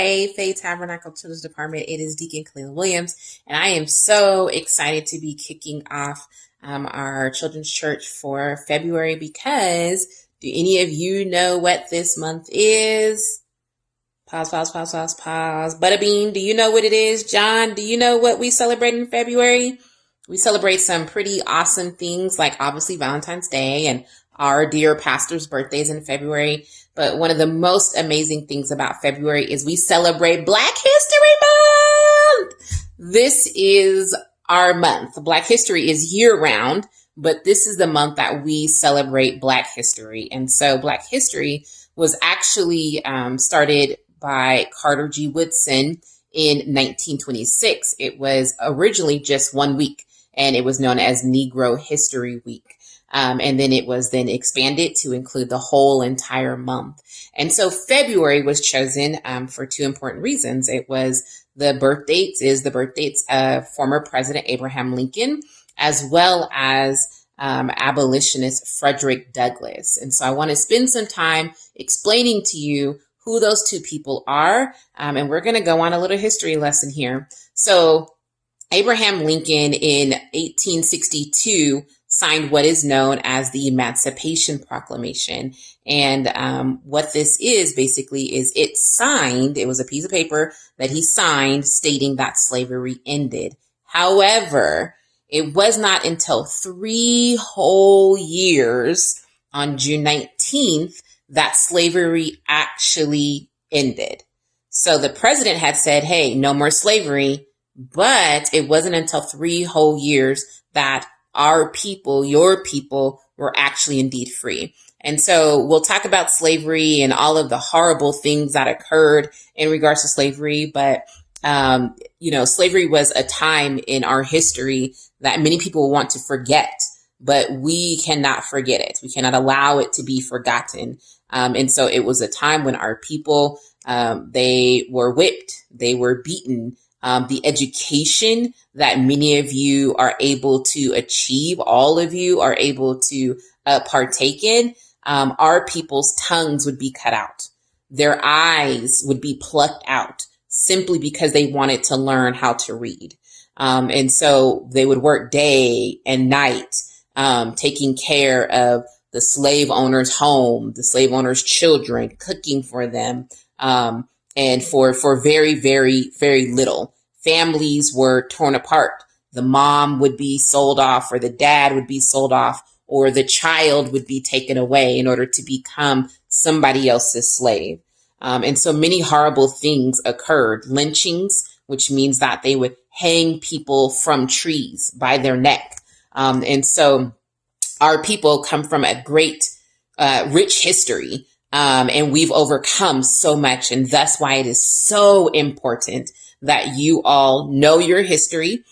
Hey, Faith Tabernacle Children's Department. It is Deacon Khalil Williams, and I am so excited to be kicking off our children's church for February because do any of you know what this month is? Pause, pause, pause, pause, pause. Butterbean, do you know what it is? John, do you know what we celebrate in February? We celebrate some pretty awesome things like obviously Valentine's Day and our dear pastor's birthdays in February. But one of the most amazing things about February is we celebrate Black History Month. This is our month. Black History is year round, but this is the month that we celebrate Black history. And so Black history was actually started by Carter G. Woodson in 1926. It was originally just 1 week, and it was known as Negro History Week. And then it was then expanded to include the whole entire month. And so February was chosen for two important reasons. It was the birth dates of former President Abraham Lincoln, as well as abolitionist Frederick Douglass. And so I want to spend some time explaining to you who those two people are. And we're going to go on a little history lesson here. So Abraham Lincoln in 1862 signed what is known as the Emancipation Proclamation. And what this is basically is it was a piece of paper that he signed stating that slavery ended. However, it was not until 3 whole years on June 19th that slavery actually ended. So the president had said, hey, no more slavery, but it wasn't until 3 whole years that our people, your people, were actually indeed free. And so we'll talk about slavery and all of the horrible things that occurred in regards to slavery. But, slavery was a time in our history that many people want to forget, but we cannot forget it. We cannot allow it to be forgotten. And so it was a time when our people, they were whipped, they were beaten. The education that many of you are able to achieve, all of you are able to partake in, our people's tongues would be cut out. Their eyes would be plucked out simply because they wanted to learn how to read. And so they would work day and night, taking care of the slave owner's home, the slave owner's children, cooking for them, and for very, very, very little. Families were torn apart. The mom would be sold off, or the dad would be sold off, or the child would be taken away in order to become somebody else's slave. And so many horrible things occurred. Lynchings, which means that they would hang people from trees by their neck. And so our people come from a great, rich history. And we've overcome so much. And that's why it is so important that you all know your history,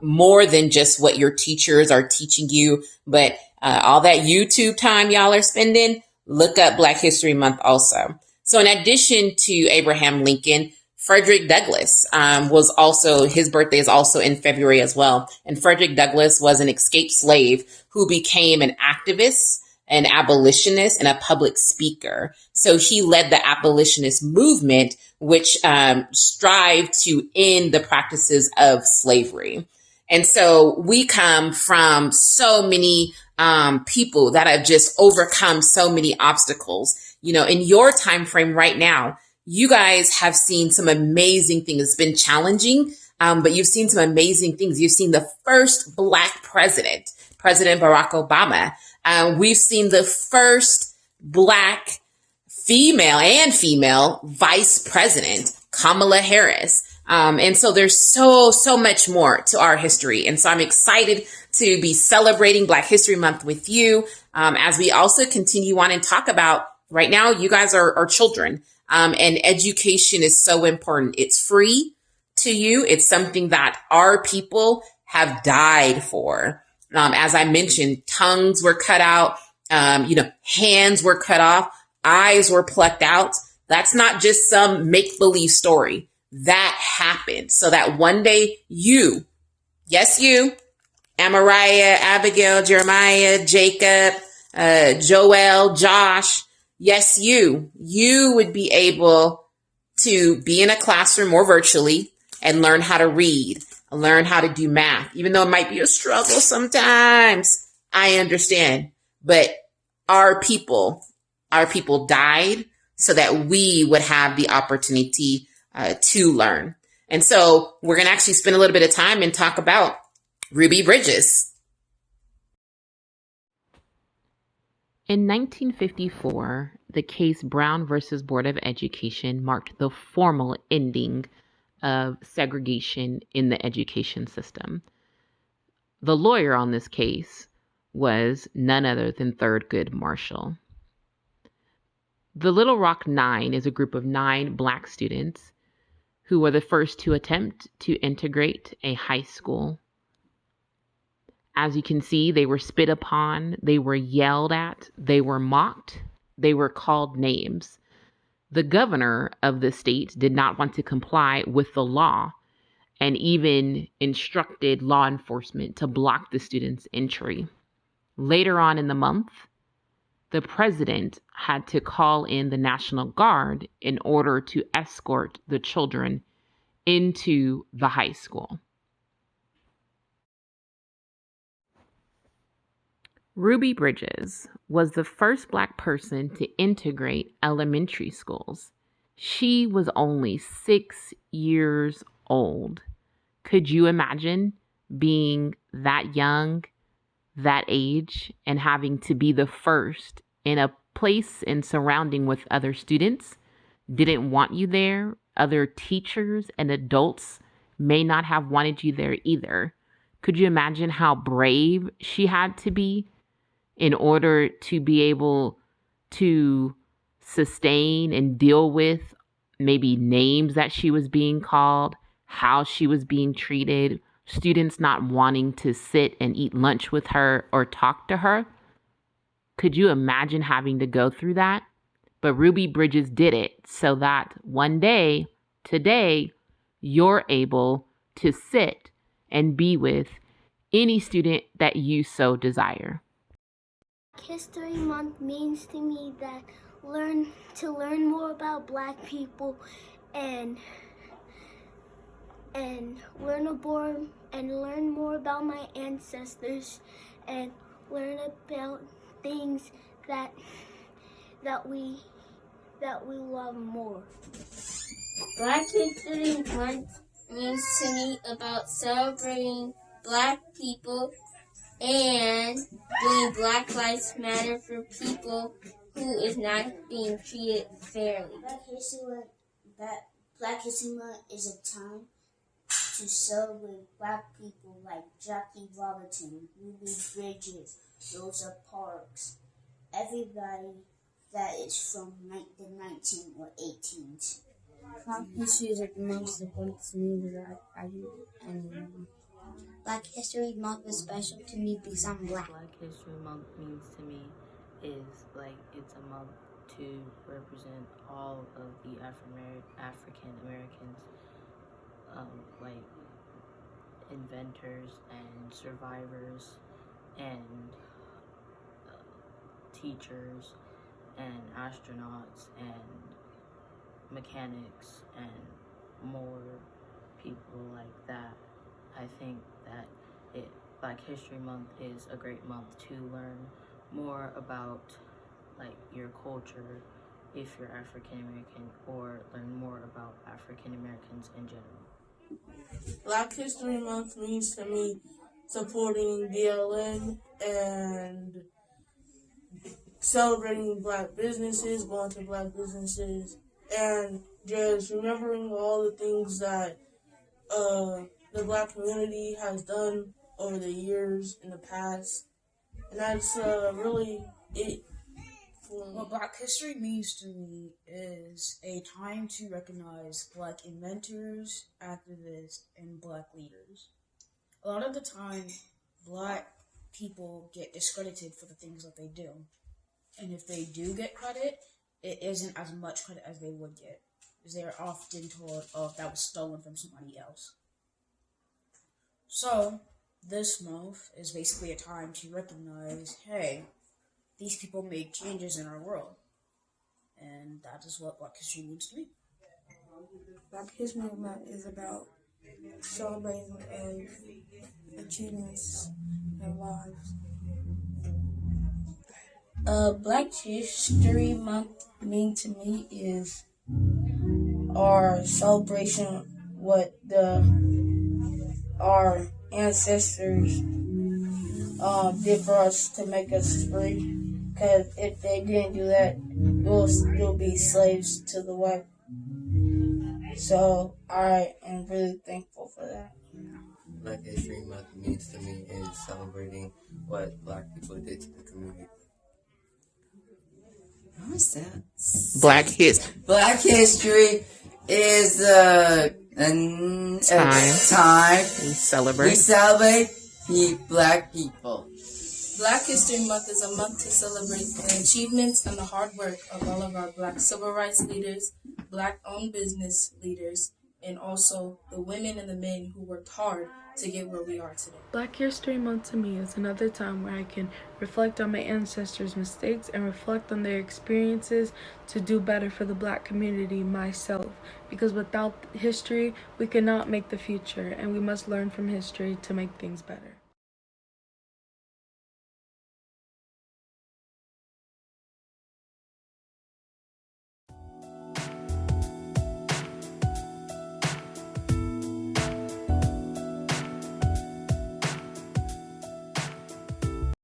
more than just what your teachers are teaching you. But all that YouTube time y'all are spending, look up Black History Month also. So in addition to Abraham Lincoln, Frederick Douglass his birthday is also in February as well. And Frederick Douglass was an escaped slave who became an activist, an abolitionist, and a public speaker. So he led the abolitionist movement, which strived to end the practices of slavery. And so we come from so many people that have just overcome so many obstacles. In your time frame right now, you guys have seen some amazing things. It's been challenging, but you've seen some amazing things. You've seen the first Black president, President Barack Obama. We've seen the first Black female vice president, Kamala Harris. And so there's so much more to our history. And so I'm excited to be celebrating Black History Month with you, as we also continue on and talk about right now, you guys are children, and education is so important. It's free to you. It's something that our people have died for. As I mentioned, tongues were cut out, hands were cut off, eyes were plucked out. That's not just some make-believe story. That happened so that one day you, Amariah, Abigail, Jeremiah, Jacob, Joel, Josh, yes, you would be able to be in a classroom or virtually and learn how to read, learn how to do math, even though it might be a struggle sometimes. I understand. But our people, our people died so that we would have the opportunity to learn. And so we're going to actually spend a little bit of time and talk about Ruby Bridges. In 1954, the case Brown versus Board of Education marked the formal ending of segregation in the education system. The lawyer on this case was none other than Thurgood Marshall. The Little Rock Nine is a group of 9 Black students who were the first to attempt to integrate a high school. As you can see, they were spit upon, they were yelled at, they were mocked, they were called names. The governor of the state did not want to comply with the law and even instructed law enforcement to block the students' entry. Later on in the month, the president had to call in the National Guard in order to escort the children into the high school. Ruby Bridges was the first Black person to integrate elementary schools. She was only 6 years old. Could you imagine being that young, that age, and having to be the first in a place and surrounding with other students? Didn't want you there. Other teachers and adults may not have wanted you there either. Could you imagine how brave she had to be in order to be able to sustain and deal with maybe names that she was being called, how she was being treated, students not wanting to sit and eat lunch with her or talk to her? Could you imagine having to go through that? But Ruby Bridges did it so that one day, today, you're able to sit and be with any student that you so desire. History Month means to me that learn more about Black people and learn more about my ancestors and learn about things that we love more. Black History Month means to me about celebrating Black people and doing Black Lives Matter for people who is not being treated fairly. Black History Month is a time to celebrate Black people like Jackie Robinson, Ruby Bridges, Rosa Parks, everybody that is from the 19 or 18s. Black History is like the most important to me that I do, and Black History Month is special to me because I'm Black. Black History Month means to me is like it's a month to represent all of the African Americans, like inventors and survivors and teachers and astronauts and mechanics and more people like that. I think that Black History Month is a great month to learn more about like your culture if you're African American, or learn more about African Americans in general. Black History Month means to me supporting DLN and celebrating Black businesses, going to Black businesses, and just remembering all the things that the Black community has done over the years in the past. And that's really it. what Black History means to me is a time to recognize Black inventors, activists, and Black leaders. A lot of the time, Black people get discredited for the things that they do. And if they do get credit, it isn't as much credit as they would get, because they are often told, oh, that was stolen from somebody else. So, this month is basically a time to recognize, hey, these people made changes in our world. And that is what Black History means to me. Black History Month is about celebrating and achievements in lives. Black History Month mean to me is our celebration what our ancestors did for us to make us free. Because if they didn't do that, we'll still be slaves to the white. So I am really thankful for that. Black History Month means to me is celebrating what Black people did to the community. What was that? Black Black History is a time we celebrate Black people. Black History Month is a month to celebrate the achievements and the hard work of all of our Black civil rights leaders, Black-owned business leaders, and also the women and the men who worked hard to get where we are today. Black History Month to me is another time where I can reflect on my ancestors' mistakes and reflect on their experiences to do better for the Black community myself. Because without history, we cannot make the future, and we must learn from history to make things better.